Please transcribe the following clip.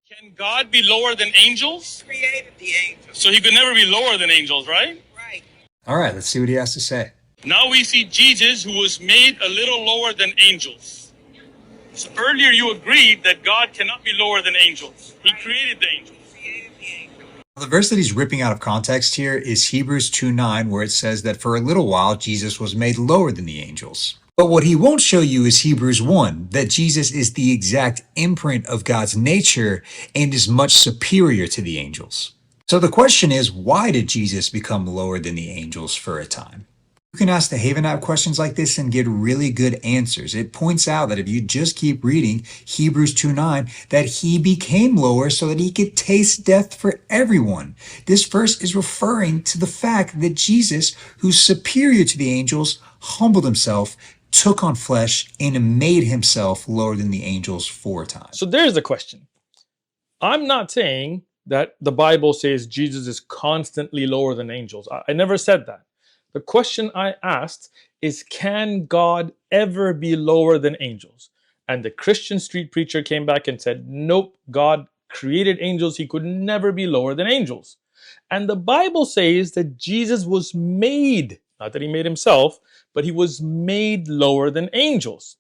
Can God be lower than angels? He created the angels. So he could never be lower than angels, right? Right. All right, let's see what he has to say. Now we see Jesus, who was made a little lower than angels. So earlier you agreed that God cannot be lower than angels. He created the angels. He created the angels. The verse that he's ripping out of context here is Hebrews 2:9, where it says that for a little while Jesus was made lower than the angels. But what he won't show you is Hebrews 1, that Jesus is the exact imprint of God's nature and is much superior to the angels. So the question is, why did Jesus become lower than the angels for a time? You can ask the Haven app questions like this and get really good answers. It points out that if you just keep reading Hebrews 2:9, that he became lower so that he could taste death for everyone. This verse is referring to the fact that Jesus, who's superior to the angels, humbled himself, took on flesh, and made himself lower than the angels for a time. So there's the question. I'm not saying that the Bible says Jesus is constantly lower than angels. I never said that. The question I asked is, can God ever be lower than angels? And the Christian street preacher came back and said, nope, God created angels. He could never be lower than angels. And the Bible says that Jesus was made, not that he made himself, but he was made lower than angels.